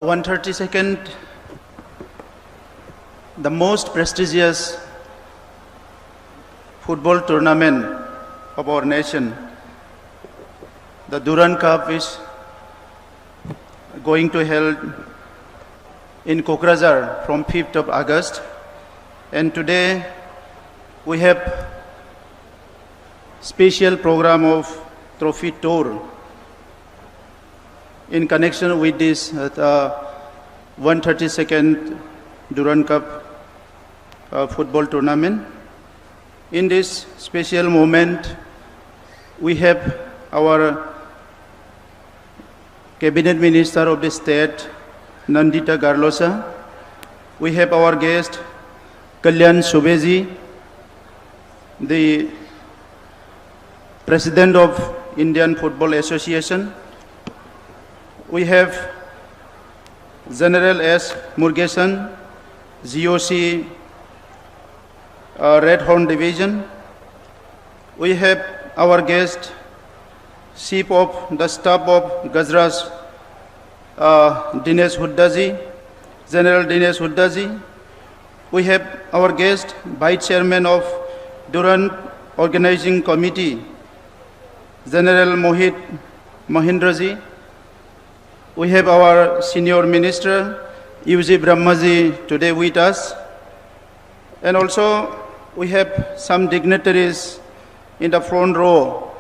132nd, the most prestigious football tournament of our nation, the Durand Cup, is going to held in Kokrajhar from 5th of August. And today we have special program of trophy tour in connection with this 132nd Durand Cup football tournament. In this special moment, we have our Cabinet Minister of the State, Nandita Garlosa. We have our guest, Kalyan Subbeji, the President of Indian Football Association. We have General S. Murugesan, GOC Red Horn Division. We have our guest, Chief of the Staff of Gajras, Dinesh Huddaji, General Dinesh Huddaji. We have our guest, Vice Chairman of Durand Organizing Committee, General Mohit Mahindraji. We have our Senior Minister, UG Brahmaji, today with us. And also we have some dignitaries in the front row.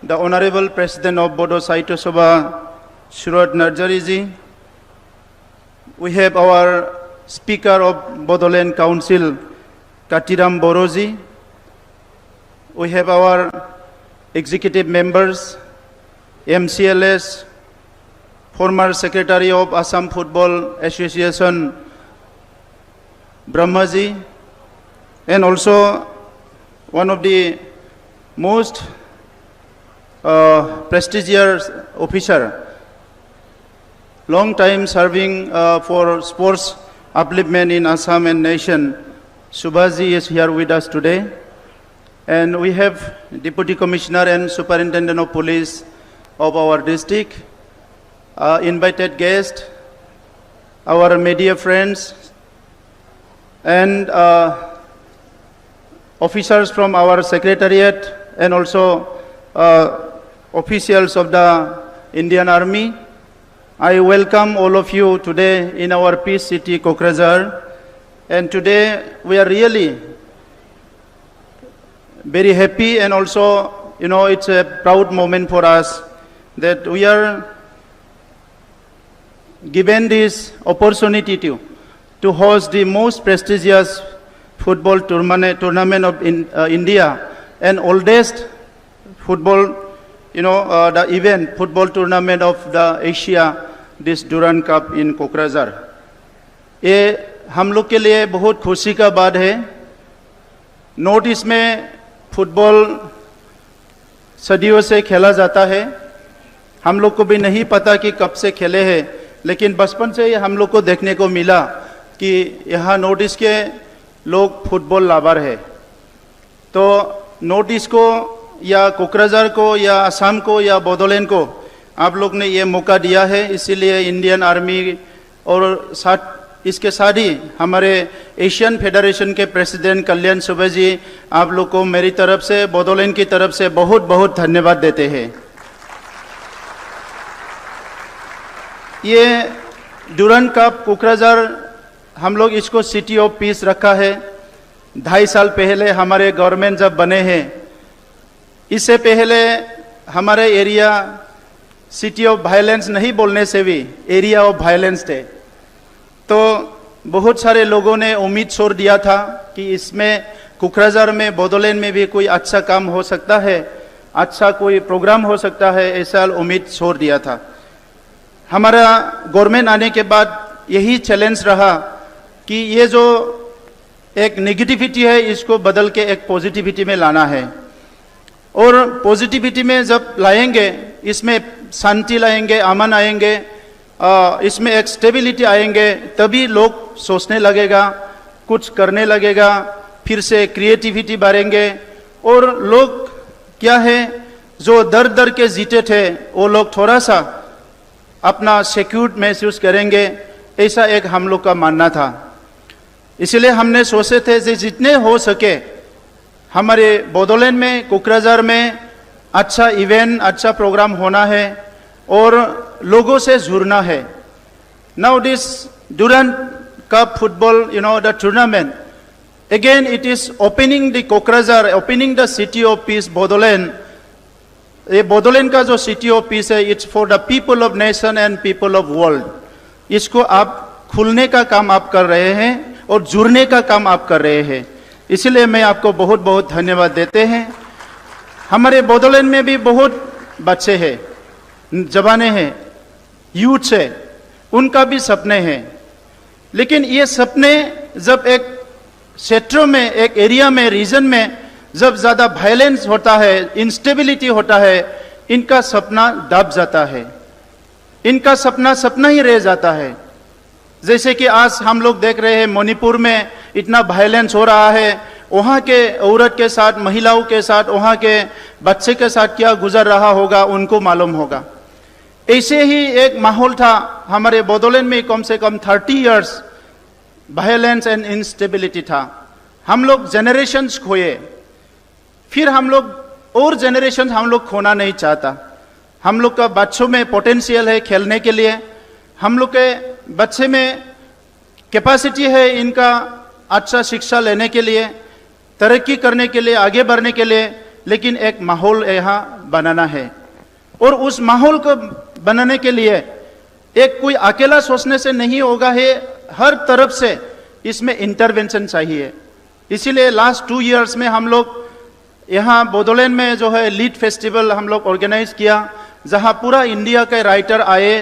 The Honorable President of Bodo Sahitya Sabha, Surat Narjariji. We have our Speaker of Bodoland Council, Katiram Boroji. We have our executive members, MCLS, former Secretary of Assam Football Association, Brahmaji, and also one of the most prestigious officer, long time serving for sports upliftment in Assam and nation. Subhaji is here with us today. And we have Deputy Commissioner and Superintendent of Police of our district, invited guests, our media friends, and officers from our secretariat, and also officials of the Indian Army. I welcome all of you today in our peace city, Kokrajhar. And today we are really very happy, and also, it's a proud moment for us that we are given this opportunity to host the most prestigious football tournament of India, and oldest football, the event, football tournament of the Asia, this Durand Cup in Kokrajhar. ये हम लोग के लिए बहुत खुशी का बात है। नॉर्थ ईस्ट में फुटबॉल सदियों से खेला जाता है। हम लोग को भी नहीं पता कि कब से खेले हैं, लेकिन बचपन से ही हम लोग को देखने को मिला कि यहाँ नॉर्थ ईस्ट के लोग फुटबॉल लवर है। तो नॉर्थ ईस्ट को या कोकराझार को या असम को या बोडोलैंड को आप लोग ने ये मौका दिया है, इसीलिए इंडियन आर्मी और इसके साथ ही हमारे एशियन फेडरेशन के प्रेसिडेंट कल्याण सुब्बे जी, आप लोग को मेरी तरफ से, बोडोलैंड की तरफ से बहुत बहुत धन्यवाद देते हैं। ये डुरंड कप कोकराझार, हम लोग इसको सिटी ऑफ पीस रखा है। 2.5 साल पहले हमारे गवर्नमेंट जब बने हैं, इससे पहले हमारे एरिया सिटी ऑफ वायलेंस नहीं बोलने से भी एरिया ऑफ वायलेंस थे। तो बहुत सारे लोगों ने उम्मीद छोड़ दिया था कि इसमें कोकराझार में, बोडोलैंड में भी कोई अच्छा काम हो सकता है, अच्छा कोई प्रोग्राम हो सकता है, ऐसा उम्मीद छोड़ दिया था। हमारा गवर्नमेंट आने के बाद यही चैलेंज रहा कि ये जो एक नेगेटिविटी है, इसको बदल के एक पॉजिटिविटी में लाना है। और पॉजिटिविटी में जब लाएंगे, इसमें शांति लाएंगे, अमन आएंगे, इसमें एक स्टेबिलिटी आएंगे, तभी लोग सोचने लगेगा, कुछ करने लगेगा, फिर से क्रिएटिविटी बढ़ेंगे। और लोग क्या है, जो दर दर के जीते थे, वो लोग थोड़ा सा अपना सिक्योर्ड महसूस करेंगे, ऐसा एक हम लोग का मानना था। इसलिए हमने सोचे थे कि जितने हो सके हमारे बोडोलैंड में, कोकराझार में अच्छा इवेंट, अच्छा प्रोग्राम होना है और लोगों से जुड़ना है। Now this Durand cup football, the tournament, again it is opening the Kokrajhar, opening the city of peace Bodoland. ये बोडोलैंड का जो सिटी ऑफ पीस है, it's for the people of nation and people of world. इसको आप खुलने का काम आप कर रहे हैं और जुड़ने का काम आप कर रहे हैं, इसलिए मैं आपको बहुत बहुत धन्यवाद देते हैं। हमारे बोडोलैंड में भी बहुत बच्चे हैं, जवाने हैं, यूथ है, उनका भी सपने हैं, लेकिन ये सपने जब एक क्षेत्रों में, एक एरिया में, रीजन में जब ज्यादा वायलेंस होता है, इंस्टेबिलिटी होता है, इनका सपना दब जाता है, इनका सपना सपना ही रह जाता है। जैसे कि आज हम लोग देख रहे हैं मणिपुर में इतना वायलेंस हो रहा है, वहाँ के औरत के साथ, महिलाओं के साथ, वहाँ के बच्चे के साथ क्या गुजर रहा होगा उनको मालूम होगा। ऐसे ही एक माहौल था हमारे बोडोलैंड में, कम से कम 30 इयर्स वायलेंस एंड इंस्टेबिलिटी था। हम लोग जनरेशंस खोए, फिर हम लोग और जनरेशन हम लोग खोना नहीं चाहता। हम लोग का बच्चों में पोटेंशियल है खेलने के लिए, हम लोग के बच्चे में कैपेसिटी है इनका अच्छा शिक्षा लेने के लिए, तरक्की करने के लिए, आगे बढ़ने के लिए, लेकिन एक माहौल यहाँ बनाना है। और उस माहौल को बनाने के लिए एक कोई अकेला सोचने से नहीं होगा, है हर तरफ से इसमें इंटरवेंशन चाहिए। इसीलिए लास्ट 2 इयर्स में हम लोग यहाँ बोडोलैंड में जो है लीड फेस्टिवल हम लोग ऑर्गेनाइज किया, जहाँ पूरा इंडिया के राइटर आए।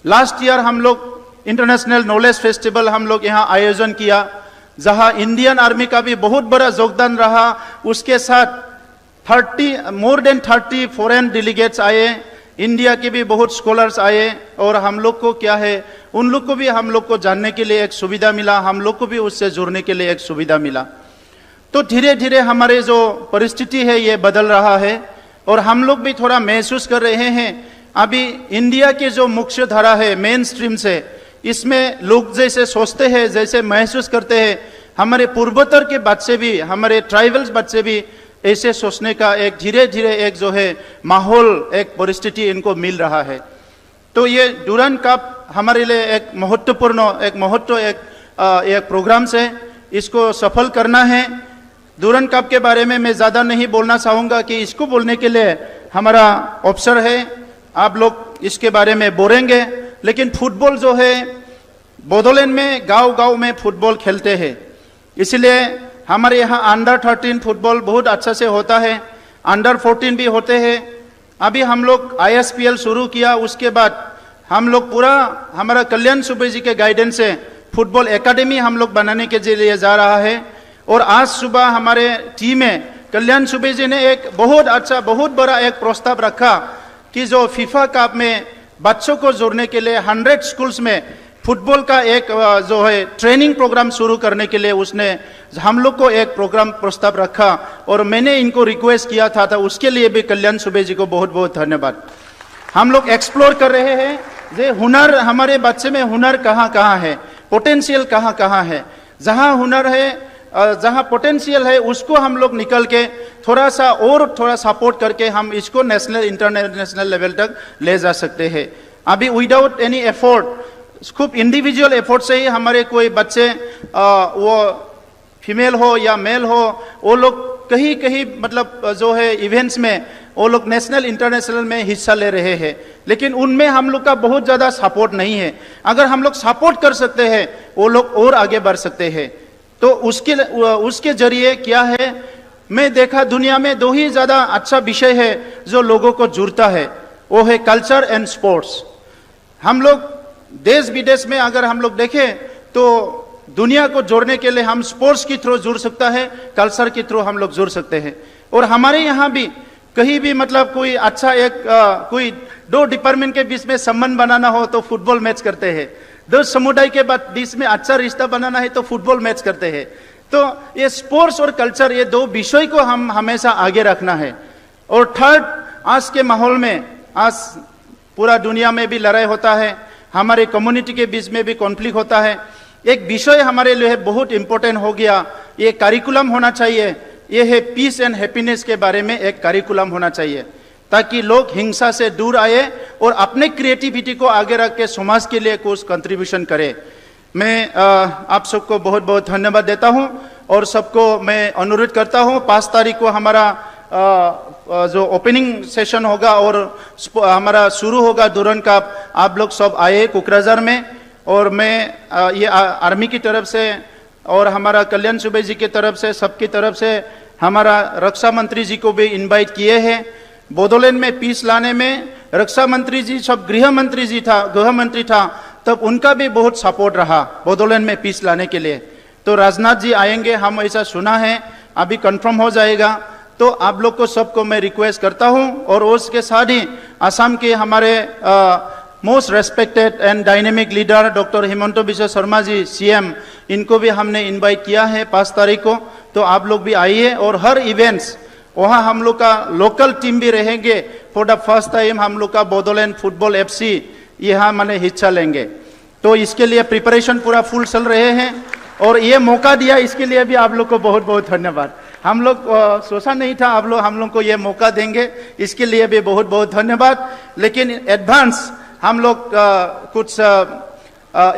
लास्ट ईयर हम लोग इंटरनेशनल नॉलेज फेस्टिवल हम लोग यहाँ आयोजन किया, जहाँ इंडियन आर्मी का भी बहुत बड़ा योगदान रहा। उसके साथ मोर देन 30 फॉरेन डेलीगेट्स आए, इंडिया के भी बहुत स्कॉलर्स आए, और हम लोग को क्या है, उन लोग को भी हम लोग को जानने के लिए एक सुविधा मिला, हम लोग को भी उससे जुड़ने के लिए एक सुविधा मिला। तो धीरे धीरे हमारे जो परिस्थिति है ये बदल रहा है, और हम लोग भी थोड़ा महसूस कर रहे हैं। अभी इंडिया की जो मुख्य धारा है, मेन स्ट्रीम से, इसमें लोग जैसे सोचते हैं, जैसे महसूस करते हैं, हमारे पूर्वोत्तर के बच्चे भी, हमारे ट्राइबल्स बच्चे भी ऐसे सोचने का एक धीरे धीरे एक जो है माहौल, एक परिस्थिति इनको मिल रहा है। तो ये डुरंट कप हमारे लिए एक महत्वपूर्ण, एक प्रोग्राम से इसको सफल करना है। डुरंट कप के बारे में मैं ज़्यादा नहीं बोलना चाहूँगा कि इसको बोलने के लिए हमारा अवसर है, आप लोग इसके बारे में बोलेंगे। लेकिन फुटबॉल जो है बोडोलैंड में गांव-गांव में फुटबॉल खेलते हैं, इसलिए हमारे यहाँ अंडर 13 फुटबॉल बहुत अच्छा से होता है, अंडर 14 भी होते हैं। अभी हम लोग ISPL शुरू किया, उसके बाद हम लोग पूरा हमारा कल्याण सुबे जी के गाइडेंस से फुटबॉल एकेडमी हम लोग बनाने के लिए जा रहा है। और आज सुबह हमारे टीम में कल्याण सुबे जी ने एक बहुत अच्छा, बहुत बड़ा एक प्रस्ताव रखा कि जो फीफा कप में बच्चों को जोड़ने के लिए 100 स्कूल्स में फुटबॉल का एक जो है ट्रेनिंग प्रोग्राम शुरू करने के लिए उसने हम लोग को एक प्रोग्राम प्रस्ताव रखा, और मैंने इनको रिक्वेस्ट किया था, उसके लिए भी कल्याण सुबे जी को बहुत बहुत धन्यवाद। हम लोग एक्सप्लोर कर रहे हैं जे हुनर, हमारे बच्चे में हुनर कहाँ कहाँ है, पोटेंशियल कहाँ कहाँ है। जहाँ हुनर है, जहाँ पोटेंशियल है, उसको हम लोग निकल के थोड़ा सा और थोड़ा सपोर्ट करके हम इसको नेशनल इंटरनेशनल लेवल तक ले जा सकते हैं। अभी विदाउट एनी एफर्ट, खूब इंडिविजुअल एफर्ट से ही हमारे कोई बच्चे, वो फीमेल हो या मेल हो, वो लोग कहीं कहीं मतलब जो है इवेंट्स में वो लोग नेशनल इंटरनेशनल में हिस्सा ले रहे हैं, लेकिन उनमें हम लोग का बहुत ज़्यादा सपोर्ट नहीं है। अगर हम लोग सपोर्ट कर सकते हैं, वो लोग और आगे बढ़ सकते हैं। तो उसके जरिए क्या है, मैं देखा दुनिया में 2 ही ज़्यादा अच्छा विषय है जो लोगों को जुड़ता है, वो है कल्चर एंड स्पोर्ट्स। हम लोग देश विदेश में अगर हम लोग देखें तो दुनिया को जोड़ने के लिए हम स्पोर्ट्स के थ्रू जुड़ सकता है, कल्चर के थ्रू हम लोग जुड़ सकते हैं। और हमारे यहाँ भी कहीं भी मतलब कोई अच्छा कोई 2 डिपार्टमेंट के बीच में संबंध बनाना हो तो फुटबॉल मैच करते हैं, 2 समुदाय के बीच में अच्छा रिश्ता बनाना है तो फुटबॉल मैच करते हैं। तो ये स्पोर्ट्स और कल्चर, ये 2 विषय को हम हमेशा आगे रखना है। और थर्ड, आज के माहौल में, आज पूरा दुनिया में भी लड़ाई होता है, हमारे कम्युनिटी के बीच में भी कॉन्फ्लिक्ट होता है। एक विषय हमारे लिए बहुत इंपॉर्टेंट हो गया, ये करिकुलम होना चाहिए, ये है पीस एंड हैप्पीनेस के बारे में एक करिकुलम होना चाहिए, ताकि लोग हिंसा से दूर आए और अपने क्रिएटिविटी को आगे रख के समाज के लिए कुछ कंट्रीब्यूशन करें। मैं आप सबको बहुत बहुत धन्यवाद देता हूं और सबको मैं अनुरोध करता हूं 5 तारीख को हमारा जो ओपनिंग सेशन होगा और हमारा शुरू होगा दुरन कप, आप लोग सब आए कोकराझार में। और मैं ये आर्मी की तरफ से और हमारा कल्याण सुबे जी की तरफ से, सबकी तरफ से हमारा रक्षा मंत्री जी को भी इनवाइट किए हैं। बोडोलैंड में पीस लाने में रक्षा मंत्री जी सब गृह मंत्री था, तब उनका भी बहुत सपोर्ट रहा बोडोलैंड में पीस लाने के लिए। तो राजनाथ जी आएंगे, हम ऐसा सुना है, अभी कंफर्म हो जाएगा। तो आप लोग को सबको मैं रिक्वेस्ट करता हूं और उसके साथ ही असम के हमारे most respected and dynamic leader doctor Himanta Biswa Sarma ji CM, इनको भी हमने इनवाइट किया है 5 तारीख को। तो आप लोग भी आइए और हर इवेंट्स वहाँ हम लोग का लोकल टीम भी रहेंगे। फॉर द फर्स्ट टाइम हम लोग का बोडोलैंड फुटबॉल FC यहाँ मैंने हिस्सा लेंगे। तो इसके लिए प्रिपरेशन पूरा फुल चल रहे हैं और ये मौका दिया, इसके लिए भी आप लोग को बहुत बहुत धन्यवाद। हम लोग सोचा नहीं था आप लोग हम लोग को ये मौका देंगे, इसके लिए भी बहुत बहुत धन्यवाद। लेकिन एडवांस हम लोग कुछ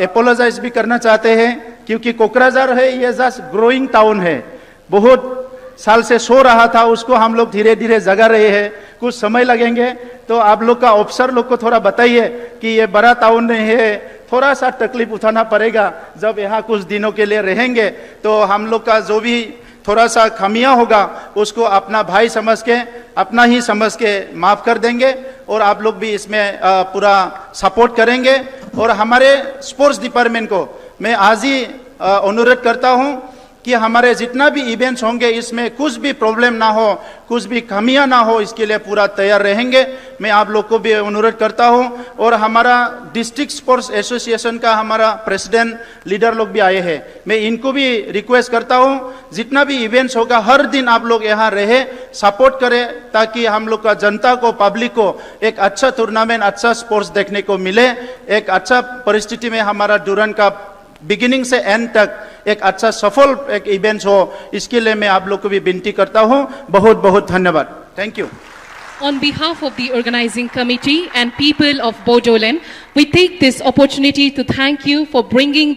एपोलोजाइज भी करना चाहते हैं, क्योंकि कोकराझार है ये जस्ट ग्रोइंग टाउन है, बहुत साल से सो रहा था, उसको हम लोग धीरे धीरे जगा रहे हैं, कुछ समय लगेंगे। तो आप लोग का ऑफिसर लोग को थोड़ा बताइए कि ये बड़ा टाउन नहीं है, थोड़ा सा तकलीफ उठाना पड़ेगा। जब यहाँ कुछ दिनों के लिए रहेंगे तो हम लोग का जो भी थोड़ा सा खामियां होगा उसको अपना भाई समझ के, अपना ही समझ के माफ कर देंगे और आप लोग भी इसमें पूरा सपोर्ट करेंगे। और हमारे स्पोर्ट्स डिपार्टमेंट को मैं आज ही अनुरोध करता हूं कि हमारे जितना भी इवेंट्स होंगे इसमें कुछ भी प्रॉब्लम ना हो, कुछ भी खामियां ना हो, इसके लिए पूरा तैयार रहेंगे। मैं आप लोग को भी अनुरोध करता हूं। और हमारा डिस्ट्रिक्ट स्पोर्ट्स एसोसिएशन का हमारा प्रेसिडेंट लीडर लोग भी आए हैं, मैं इनको भी रिक्वेस्ट करता हूं जितना भी इवेंट्स होगा हर दिन आप लोग यहाँ रहे, सपोर्ट करें, ताकि हम लोग का जनता को, पब्लिक को एक अच्छा टूर्नामेंट, अच्छा स्पोर्ट्स देखने को मिले। एक अच्छा परिस्थिति में हमारा डुरन का बिगिनिंग से एंड तक एक अच्छा सफल एक इवेंट हो, इसके लिए मैं आप लोग को भी विनती करता हूं। बहुत बहुत धन्यवाद। Thank you. On behalf of the organizing committee and people of Bodoland, we take this opportunity to thank you for bringing